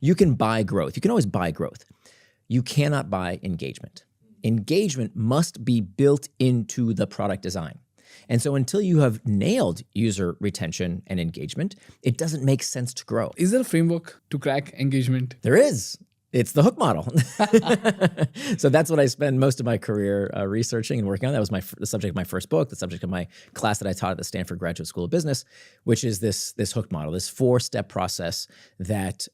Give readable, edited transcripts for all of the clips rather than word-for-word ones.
You can buy growth. You can always buy growth. You cannot buy engagement. Engagement must be built into the product design. And so until you have nailed user retention and engagement, it doesn't make sense to grow. Is there a framework to crack engagement? There is. It's the hook model. So that's what I spend most of my career researching and working on. That was the subject of my first book, the subject of my class that I taught at the Stanford Graduate School of Business, which is this hook model, this 4-step process that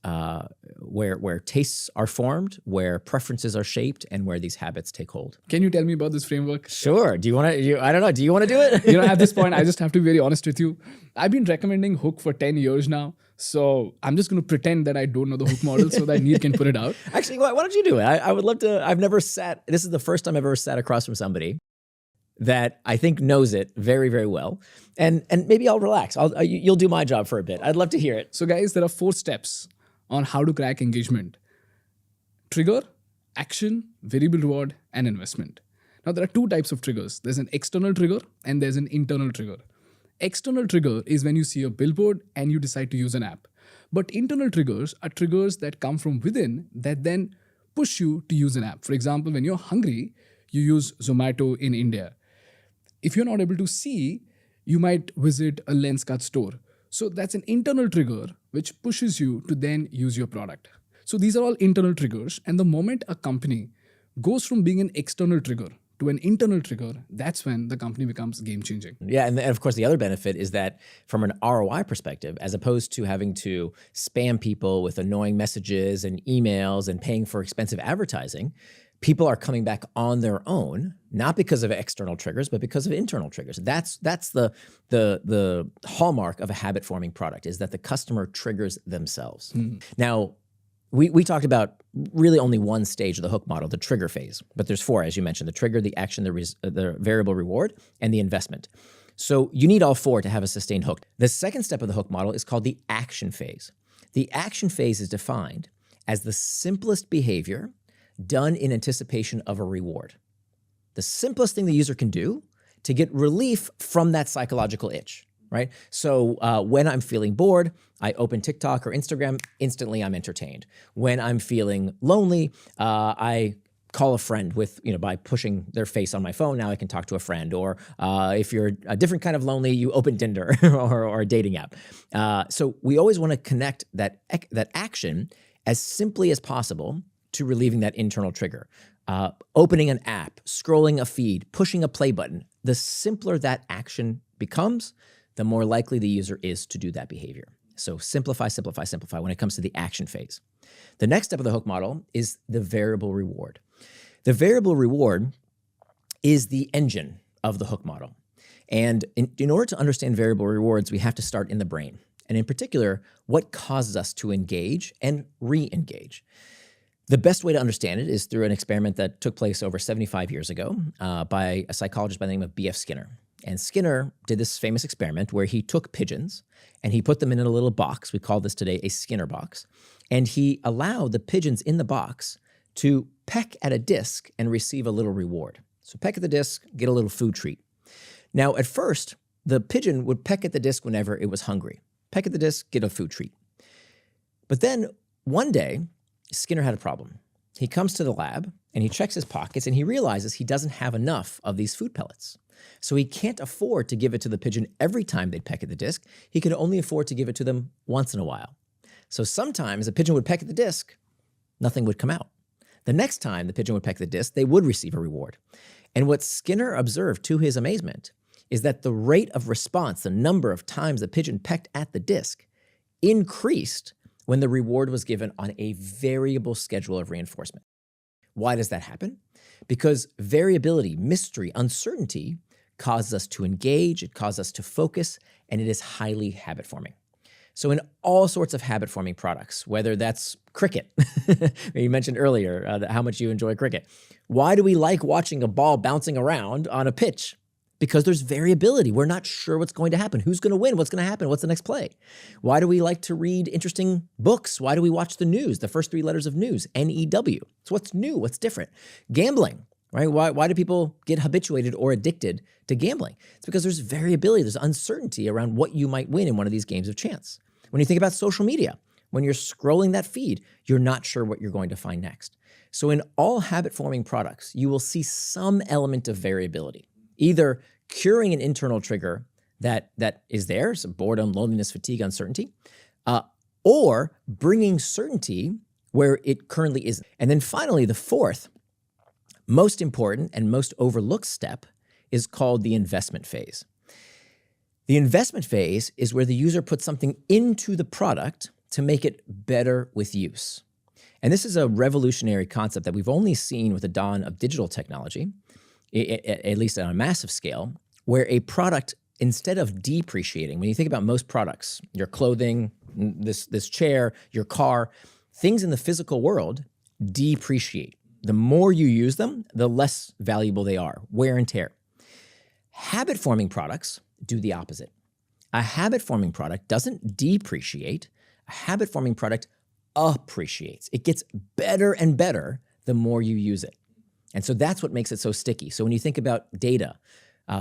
where tastes are formed, where preferences are shaped, and where these habits take hold. Can you tell me about this framework? Sure. Do you want to? I don't know. Do you want to do it? At this point, I just have to be very honest with you. I've been recommending hook for 10 years now. So I'm just going to pretend that I don't know the hook model so that Nir can put it out. Actually, why don't you do it? I would love to. I've never sat, this is the first time I've ever sat across from somebody that I think knows it very, very well. And maybe I'll relax. You'll do my job for a bit. I'd love to hear it. So guys, there are 4 steps on how to crack engagement. Trigger, action, variable reward, and investment. Now there are 2 types of triggers. There's an external trigger and there's an internal trigger. External trigger is when you see a billboard and you decide to use an app. But internal triggers are triggers that come from within that then push you to use an app. For example, when you're hungry, you use Zomato in India. If you're not able to see, you might visit a Lenskart store. So that's an internal trigger which pushes you to then use your product. So these are all internal triggers. And the moment a company goes from being an external trigger to an internal trigger, that's when the company becomes game-changing. Yeah, and of course the other benefit is that from an ROI perspective, as opposed to having to spam people with annoying messages and emails and paying for expensive advertising, people are coming back on their own, not because of external triggers, but because of internal triggers. That's the hallmark of a habit-forming product, is that the customer triggers themselves. Now, we talked about really only one stage of the hook model, the trigger phase, but there's 4, as you mentioned: the trigger, the action, the variable reward, and the investment. So you need all 4 to have a sustained hook. The second step of the hook model is called the action phase. The action phase is defined as the simplest behavior done in anticipation of a reward. The simplest thing the user can do to get relief from that psychological itch. Right? So when I'm feeling bored, I open TikTok or Instagram, instantly I'm entertained. When I'm feeling lonely, I call a friend by pushing their face on my phone. Now I can talk to a friend. Or if you're a different kind of lonely, you open Tinder or a dating app. So we always want to connect that action as simply as possible to relieving that internal trigger. Opening an app, scrolling a feed, pushing a play button. The simpler that action becomes, the more likely the user is to do that behavior. So simplify, simplify, simplify when it comes to the action phase. The next step of the hook model is the variable reward. The variable reward is the engine of the hook model. And in order to understand variable rewards, we have to start in the brain. And in particular, what causes us to engage and re-engage. The best way to understand it is through an experiment that took place over 75 years ago by a psychologist by the name of B.F. Skinner. And Skinner did this famous experiment where he took pigeons and he put them in a little box. We call this today a Skinner box. And he allowed the pigeons in the box to peck at a disc and receive a little reward. So peck at the disc, get a little food treat. Now, at first, the pigeon would peck at the disc whenever it was hungry. Peck at the disc, get a food treat. But then one day, Skinner had a problem. He comes to the lab and he checks his pockets and he realizes he doesn't have enough of these food pellets. So he can't afford to give it to the pigeon every time they'd peck at the disc. He could only afford to give it to them once in a while. So sometimes a pigeon would peck at the disc, nothing would come out. The next time the pigeon would peck the disc, they would receive a reward. And what Skinner observed, to his amazement, is that the rate of response, the number of times the pigeon pecked at the disc, increased when the reward was given on a variable schedule of reinforcement. Why does that happen? Because variability, mystery, uncertainty causes us to engage, it causes us to focus, and it is highly habit-forming. So in all sorts of habit-forming products, whether that's cricket, you mentioned earlier how much you enjoy cricket. Why do we like watching a ball bouncing around on a pitch? Because there's variability. We're not sure what's going to happen. Who's going to win? What's going to happen? What's the next play? Why do we like to read interesting books? Why do we watch the news? The first 3 letters of news, N-E-W. So what's new? What's different? Gambling, right? Why do people get habituated or addicted to gambling? It's because there's variability. There's uncertainty around what you might win in one of these games of chance. When you think about social media, when you're scrolling that feed, you're not sure what you're going to find next. So in all habit-forming products, you will see some element of variability, either curing an internal trigger that is there, so boredom, loneliness, fatigue, uncertainty, or bringing certainty where it currently isn't. And then finally, the fourth, most important and most overlooked step is called the investment phase. The investment phase is where the user puts something into the product to make it better with use. And this is a revolutionary concept that we've only seen with the dawn of digital technology, at least on a massive scale, where a product, instead of depreciating, when you think about most products, your clothing, this chair, your car, things in the physical world depreciate. The more you use them, the less valuable they are, wear and tear. Habit-forming products do the opposite. A habit-forming product doesn't depreciate. A habit-forming product appreciates. It gets better and better the more you use it. And so that's what makes it so sticky. So when you think about data,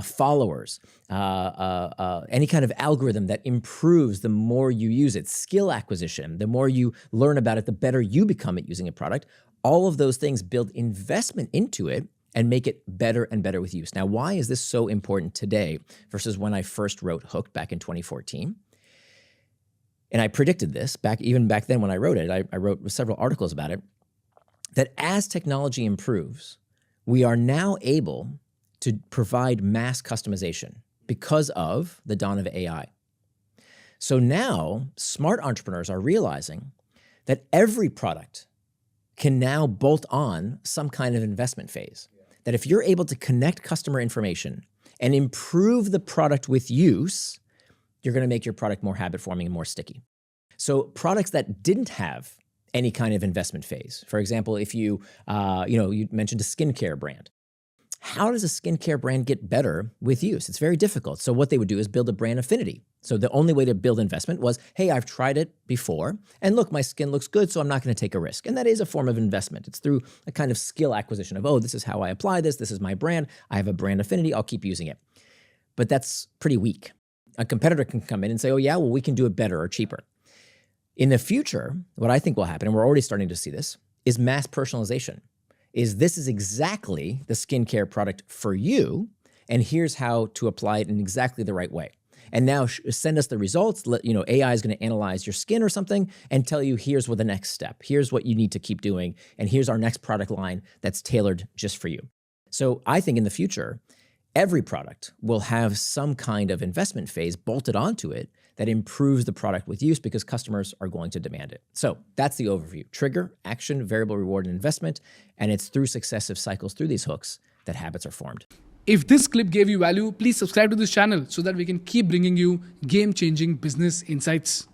followers, any kind of algorithm that improves the more you use it, skill acquisition, the more you learn about it, the better you become at using a product, all of those things build investment into it and make it better and better with use. Now, why is this so important today versus when I first wrote Hooked back in 2014? And I predicted this even back then when I wrote it. I wrote several articles about it, that as technology improves, we are now able to provide mass customization because of the dawn of AI. So now smart entrepreneurs are realizing that every product can now bolt on some kind of investment phase. That if you're able to connect customer information and improve the product with use, you're going to make your product more habit-forming and more sticky. So products that didn't have any kind of investment phase, for example, if you mentioned a skincare brand. How does a skincare brand get better with use? It's very difficult. So what they would do is build a brand affinity. So the only way to build investment was, hey, I've tried it before, and look, my skin looks good, so I'm not going to take a risk. And that is a form of investment. It's through a kind of skill acquisition of, oh, this is how I apply this. This is my brand. I have a brand affinity. I'll keep using it. But that's pretty weak. A competitor can come in and say, oh, yeah, well, we can do it better or cheaper. In the future, what I think will happen, and we're already starting to see this, is mass personalization. This is exactly the skincare product for you, and here's how to apply it in exactly the right way. And now send us the results. AI is going to analyze your skin or something and tell you, here's what the next step. Here's what you need to keep doing. And here's our next product line that's tailored just for you. So I think in the future, every product will have some kind of investment phase bolted onto it that improves the product with use because customers are going to demand it. So that's the overview. Trigger, action, variable reward, and investment. And it's through successive cycles through these hooks that habits are formed. If this clip gave you value, please subscribe to this channel so that we can keep bringing you game-changing business insights.